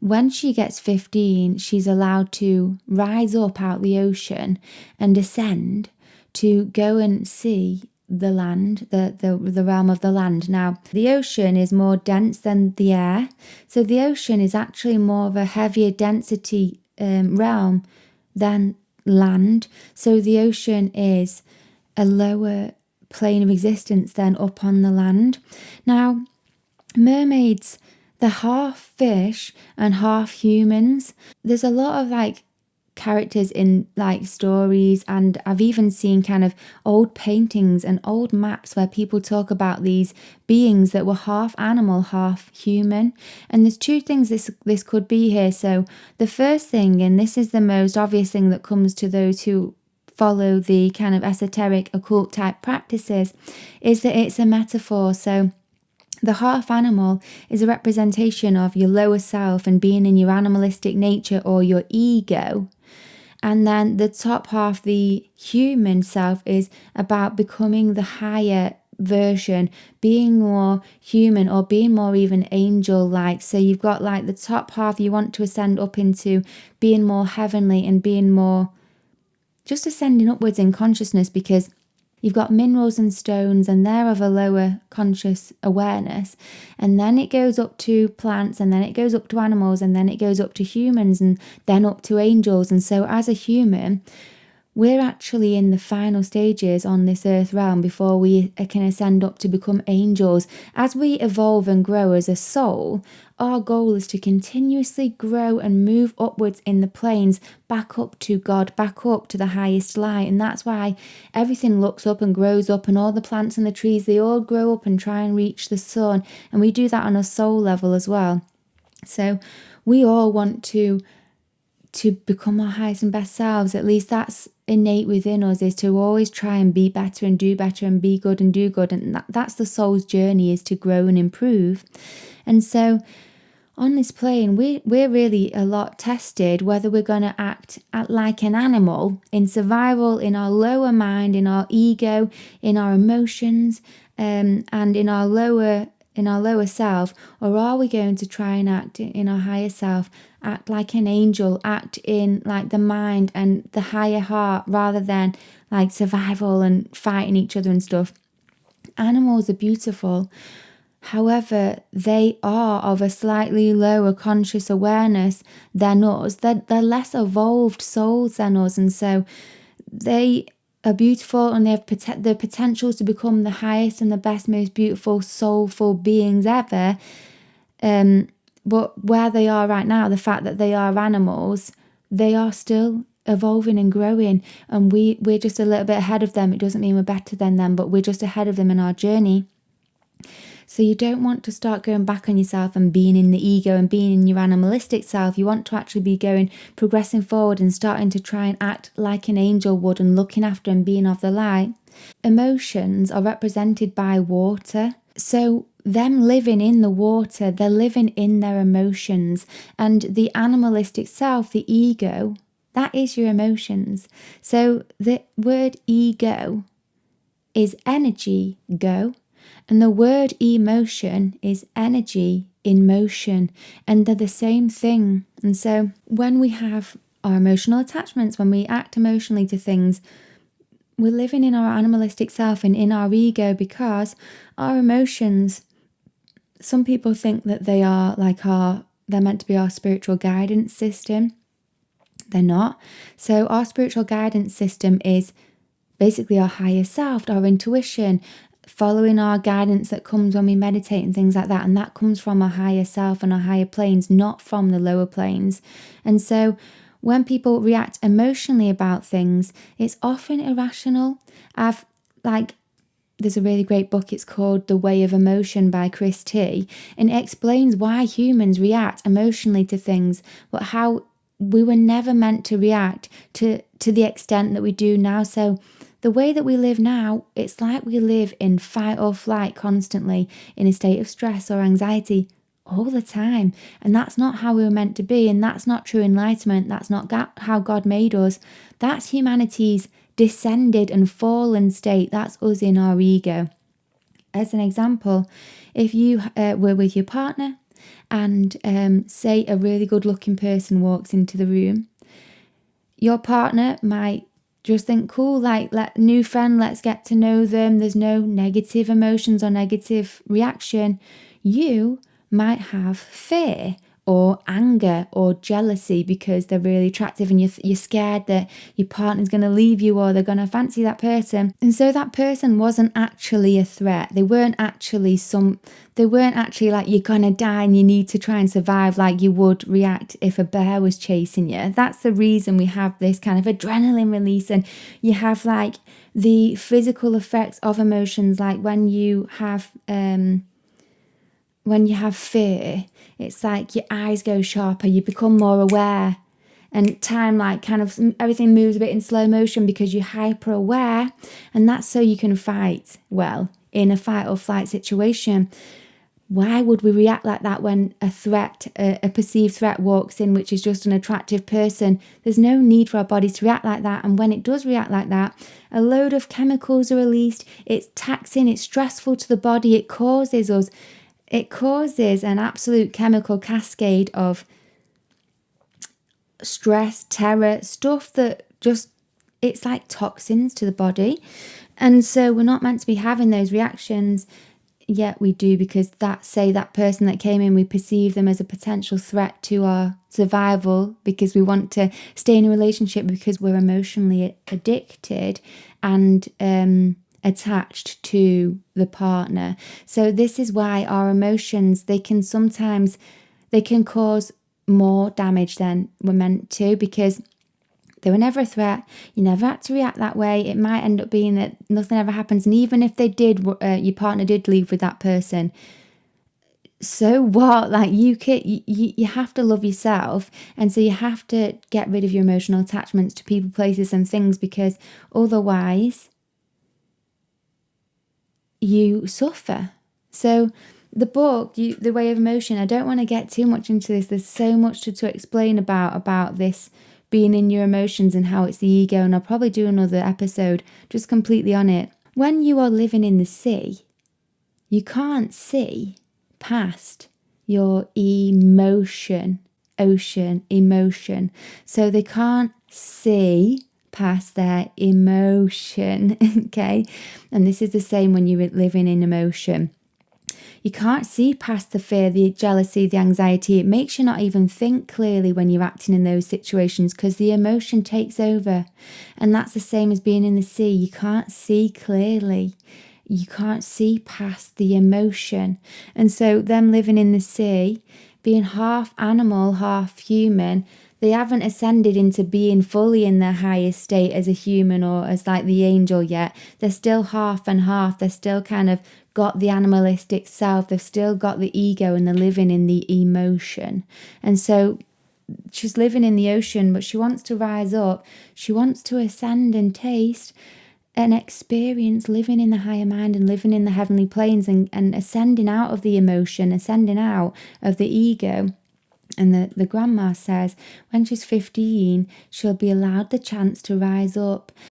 when she gets 15, she's allowed to rise up out the ocean and ascend to go and see the land, the realm of the land. Now, the ocean is more dense than the air. So the ocean is actually more of a heavier density realm than land. So the ocean is a lower plane of existence than up on the land. Now, mermaids, they're half fish and half humans. There's a lot of characters in stories, and I've even seen kind of old paintings and old maps where people talk about these beings that were half animal, half human. And there's two things this could be here. So the first thing, and this is the most obvious thing that comes to those who follow the kind of esoteric occult type practices, is that it's a metaphor. So the half animal is a representation of your lower self and being in your animalistic nature or your ego. And then the top half, the human self, is about becoming the higher version, being more human or being more even angel-like. So you've got the top half, you want to ascend up into being more heavenly and being more just ascending upwards in consciousness, because you've got minerals and stones and they're of a lower conscious awareness. And then it goes up to plants, and then it goes up to animals, and then it goes up to humans, and then up to angels. And so as a human, we're actually in the final stages on this earth realm before we can ascend up to become angels. As we evolve and grow as a soul, our goal is to continuously grow and move upwards in the planes, back up to God, back up to the highest light. And that's why everything looks up and grows up, and all the plants and the trees, they all grow up and try and reach the sun. And we do that on a soul level as well. So we all want to become our highest and best selves. At least that's innate within us, is to always try and be better and do better and be good and do good. And that's the soul's journey, is to grow and improve. And so on this plane, we're really a lot tested whether we're going to act like an animal in survival, in our lower mind, in our ego, in our emotions, and in our lower self, or are we going to try and act in our higher self, act like an angel, act in the mind and the higher heart, rather than survival and fighting each other and stuff. Animals are beautiful. However, they are of a slightly lower conscious awareness than us. They're less evolved souls than us, and so they are beautiful, and they have the potential to become the highest and the best, most beautiful, soulful beings ever. But where they are right now, the fact that they are animals, they are still evolving and growing, and we're just a little bit ahead of them. It doesn't mean we're better than them, but we're just ahead of them in our journey. So you don't want to start going back on yourself and being in the ego and being in your animalistic self. You want to actually be progressing forward and starting to try and act like an angel would, and looking after and being of the light. Emotions are represented by water. So them living in the water, they're living in their emotions. And the animalistic self, the ego, that is your emotions. So the word ego is energy, go. And the word emotion is energy in motion, and they're the same thing. And so when we have our emotional attachments, when we act emotionally to things, we're living in our animalistic self and in our ego, because our emotions, some people think that they are they're meant to be our spiritual guidance system. They're not. So our spiritual guidance system is basically our higher self, our intuition, following our guidance that comes when we meditate and things like that. And that comes from our higher self and our higher planes, not from the lower planes. And so when people react emotionally about things, it's often irrational. There's a really great book, it's called The Way of Emotion by Chris T. And it explains why humans react emotionally to things, but how we were never meant to react to the extent that we do now. So the way that we live now, it's like we live in fight or flight constantly, in a state of stress or anxiety all the time. And that's not how we were meant to be. And that's not true enlightenment. That's not how God made us. That's humanity's descended and fallen state. That's us in our ego. As an example, if you were with your partner and say a really good looking person walks into the room, your partner might just think, cool, like, new friend, let's get to know them. There's no negative emotions or negative reaction. You might have fear or anger or jealousy because they're really attractive, and you're scared that your partner's going to leave you or they're going to fancy that person. And so that person wasn't actually a threat. They weren't actually like, you're going to die and you need to try and survive, like you would react if a bear was chasing you. That's the reason we have this kind of adrenaline release, and you have like the physical effects of emotions, like when you have fear, it's like your eyes go sharper, you become more aware, and time, like, kind of everything moves a bit in slow motion because you're hyper aware, and that's so you can fight well in a fight or flight situation. Why would we react like that when a threat, a perceived threat walks in, which is just an attractive person? There's no need for our bodies to react like that. And when it does react like that, a load of chemicals are released. It's taxing, it's stressful to the body. It causes an absolute chemical cascade of stress, terror, stuff that just, it's like toxins to the body. And so we're not meant to be having those reactions, yet we do, because that person that came in, we perceive them as a potential threat to our survival, because we want to stay in a relationship because we're emotionally addicted and attached to the partner. So this is why our emotions, they can cause more damage than we're meant to, because they were never a threat. You never had to react that way. It might end up being that nothing ever happens. And even if they did, your partner did leave with that person, so what? Like, you have to love yourself. And so you have to get rid of your emotional attachments to people, places and things, because otherwise you suffer. So the book, The Way of Emotion, I don't want to get too much into this. There's so much to explain about this being in your emotions and how it's the ego, and I'll probably do another episode just completely on it. When you are living in the sea, you can't see past your emotion. So they can't see past their emotion, okay? And this is the same when you're living in emotion. You can't see past the fear, the jealousy, the anxiety. It makes you not even think clearly when you're acting in those situations, because the emotion takes over. And that's the same as being in the sea. You can't see clearly. You can't see past the emotion. And so them living in the sea, being half animal, half human, they haven't ascended into being fully in their highest state as a human or as like the angel yet. They're still half and half. They're still kind of got the animalistic self. They've still got the ego, and they're living in the emotion. And so she's living in the ocean, but she wants to rise up. She wants to ascend and taste and experience living in the higher mind and living in the heavenly planes, and ascending out of the emotion, ascending out of the ego. And the grandma says when she's 15, she'll be allowed the chance to rise up